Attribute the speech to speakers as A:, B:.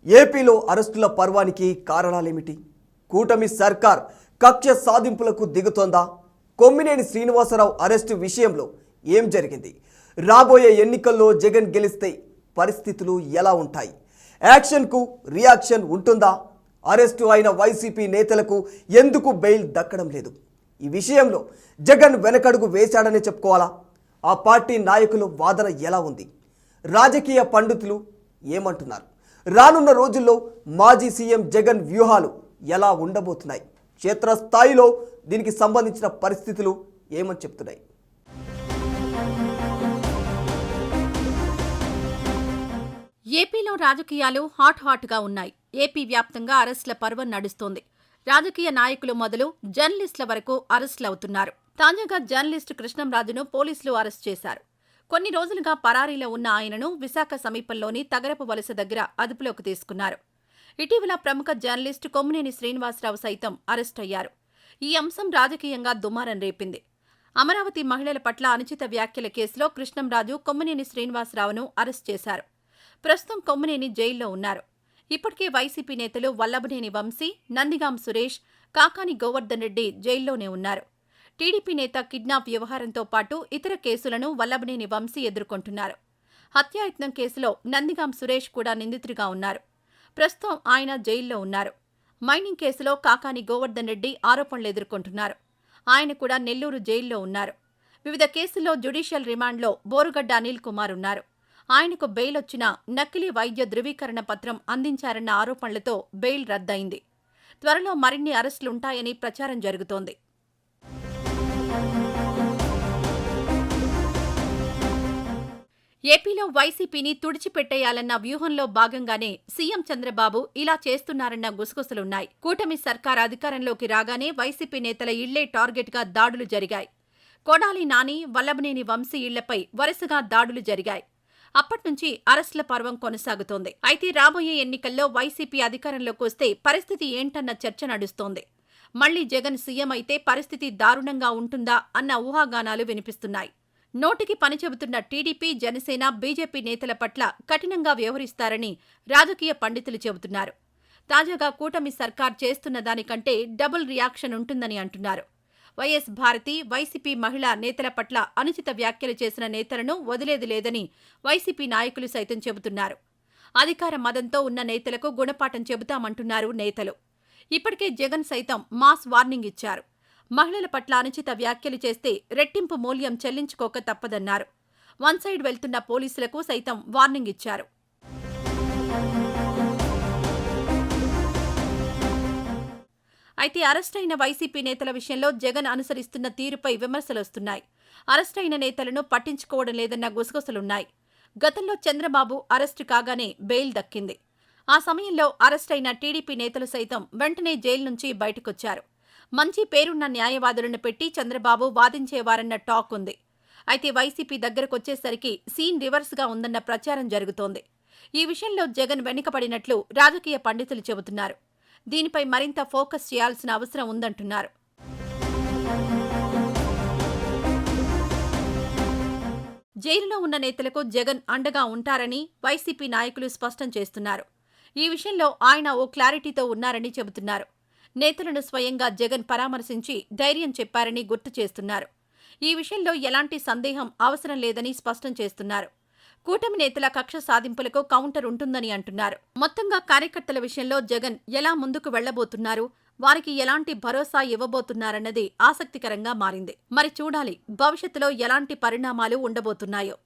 A: ఏపీలో అరెస్టుల పర్వానికి కారణాలేమిటి? కూటమి సర్కార్ కక్ష సాధింపులకు దిగుతోందా? కొమ్మినేని శ్రీనివాసరావు అరెస్టు విషయంలో ఏం జరిగింది? రాబోయే ఎన్నికల్లో జగన్ గెలిస్తే పరిస్థితులు ఎలా ఉంటాయి? యాక్షన్కు రియాక్షన్ ఉంటుందా? అరెస్టు అయిన వైసీపీ నేతలకు ఎందుకు బెయిల్ దక్కడం లేదు? ఈ విషయంలో జగన్ వెనకడుగు వేశాడనే చెప్పుకోవాలా? ఆ పార్టీ నాయకుల వాదన ఎలా ఉంది? రాజకీయ పండితులు ఏమంటున్నారు? రానున్న రోజుల్లో మాజీ సీఎం జగన్ వ్యూహాలు ఎలా ఉండబోతున్నాయి? క్షేత్రస్థాయిలో దీనికి సంబంధించిన పరిస్థితులు ఏమని చెప్తున్నాయి?
B: ఏపీలో రాజకీయాలు హాట్గా ఉన్నాయి. ఏపీ వ్యాప్తంగా అరెస్టుల పర్వం నడుస్తోంది. రాజకీయ నాయకులు మొదలు జర్నలిస్టుల వరకు అరెస్టులవుతున్నారు. తాజాగా జర్నలిస్టు కృష్ణంరాజును పోలీసులు అరెస్ట్ చేశారు. కొన్ని రోజులుగా పరారీలో ఉన్న ఆయనను విశాఖ సమీపంలోని తగరపు వలస దగ్గర అదుపులోకి తీసుకున్నారు. ఇటీవల ప్రముఖ జర్నలిస్టు కొమ్మినేని శ్రీనివాసరావు సైతం అరెస్ట్ అయ్యారు. ఈ అంశం రాజకీయంగా దుమారం రేపింది. అమరావతి మహిళల పట్ల అనుచిత వ్యాఖ్యల కేసులో కృష్ణంరాజు కొమ్మినేని శ్రీనివాసరావును అరెస్ట్ చేశారు. ప్రస్తుతం కొమ్మినేని జైల్లో ఉన్నారు. ఇప్పటికే వైసీపీ నేతలు వల్లభనేని వంశీ, నందిగాం సురేష్, కాకాని గోవర్ధన్ రెడ్డి జైల్లోనే ఉన్నారు. టీడీపీ నేత కిడ్నాప్ వ్యవహారంతో పాటు ఇతర కేసులను వల్లభనేని వంశీ ఎదుర్కొంటున్నారు. హత్యాయత్నం కేసులో నందిగాం సురేష్ కూడా నిందితుడిగా ఉన్నారు. ప్రస్తుతం ఆయన జైల్లో ఉన్నారు. మైనింగ్ కేసులో కాకాని గోవర్ధన్ రెడ్డి ఆరోపణలు ఎదుర్కొంటున్నారు. ఆయన కూడా నెల్లూరు జైల్లో ఉన్నారు. వివిధ కేసుల్లో జ్యుడిషియల్ రిమాండ్లో బోరుగడ్డ అనిల్ కుమార్ ఉన్నారు. ఆయనకు బెయిల్ వచ్చినా నకిలీ వైద్య ధృవీకరణ పత్రం అందించారన్న ఆరోపణలతో బెయిల్ రద్దయింది. త్వరలో మరిన్ని అరెస్టులుంటాయని ప్రచారం జరుగుతోంది. ఏపీలో వైసీపీని తుడిచిపెట్టేయాలన్న వ్యూహంలో భాగంగానే సీఎం చంద్రబాబు ఇలా చేస్తున్నారన్న గుసగుసలున్నాయి. కూటమి సర్కార్ అధికారంలోకి రాగానే వైసీపీ నేతల ఇళ్లే టార్గెట్గా దాడులు జరిగాయి. కొడాలి నాని, వల్లభనేని వంశీ ఇళ్లపై వరుసగా దాడులు జరిగాయి. అప్పట్నుంచి అరెస్టుల పర్వం కొనసాగుతోంది. అయితే రాబోయే ఎన్నికల్లో వైసీపీ అధికారంలోకి వస్తే పరిస్థితి ఏంటన్న చర్చ నడుస్తోంది. మళ్లీ జగన్ సీఎం అయితే పరిస్థితి దారుణంగా ఉంటుందా అన్న ఊహాగానాలు వినిపిస్తున్నాయి. నోటికి పని చెబుతున్న టీడీపీ, జనసేన, బీజేపీ నేతల పట్ల కఠినంగా వ్యవహరిస్తారని రాజకీయ పండితులు చెబుతున్నారు. తాజాగా కూటమి సర్కార్ చేస్తున్న దానికంటే డబుల్ రియాక్షన్ ఉంటుందని అంటున్నారు. వైఎస్ భారతి, వైసీపీ మహిళా నేతల పట్ల అనుచిత వ్యాఖ్యలు చేసిన నేతలను వదిలేది లేదని వైసీపీ నాయకులు సైతం చెబుతున్నారు. అధికార మదంతో ఉన్న నేతలకు గుణపాఠం చెబుతామంటున్నారు నేతలు. ఇప్పటికే జగన్ సైతం మాస్ వార్నింగ్ ఇచ్చారు. మహిళల పట్ల అనుచిత వ్యాఖ్యలు చేస్తే రెట్టింపు మూల్యం చెల్లించుకోక తప్పదన్నారు. వన్ సైడ్ వెళ్తున్న పోలీసులకు సైతం వార్నింగ్ ఇచ్చారు. అయితే అరెస్టైన వైసీపీ నేతల విషయంలో జగన్ అనుసరిస్తున్న తీరుపై విమర్శలొస్తున్నాయి. అరెస్టైన నేతలను పట్టించుకోవడం లేదన్న గుసగుసలున్నాయి. గతంలో చంద్రబాబు అరెస్టు కాగానే బెయిల్ దక్కింది. ఆ సమయంలో అరెస్టైన టీడీపీ నేతలు సైతం వెంటనే జైలు నుంచి బయటకొచ్చారు. మంచి పేరున్న న్యాయవాదులను పెట్టి చంద్రబాబు వాదించేవారన్న టాక్ ఉంది. అయితే వైసీపీ దగ్గరకొచ్చేసరికి సీన్ రివర్స్గా ఉందన్న ప్రచారం జరుగుతోంది. ఈ విషయంలో జగన్ వెనుకపడినట్లు రాజకీయ పండితులు చెబుతున్నారు. దీనిపై మరింత ఫోకస్ చేయాల్సిన అవసరం ఉందంటున్నారు. జైలులో ఉన్న నేతలకు జగన్ అండగా ఉంటారని వైసీపీ నాయకులు స్పష్టం చేస్తున్నారు. ఈ విషయంలో ఆయన ఓ క్లారిటీతో ఉన్నారని చెబుతున్నారు. నేతలను స్వయంగా జగన్ పరామర్శించి ధైర్యం చెప్పారని గుర్తు చేస్తున్నారు. ఈ విషయంలో ఎలాంటి సందేహం అవసరం లేదని స్పష్టం చేస్తున్నారు. కూటమి నేతల కక్ష సాధింపులకు కౌంటర్ ఉంటుందని అంటున్నారు. మొత్తంగా కార్యకర్తల విషయంలో జగన్ ఎలా ముందుకు వెళ్లబోతున్నారు, వారికి ఎలాంటి భరోసా ఇవ్వబోతున్నారన్నది ఆసక్తికరంగా మారింది. మరి చూడాలి భవిష్యత్తులో ఎలాంటి పరిణామాలు ఉండబోతున్నాయో.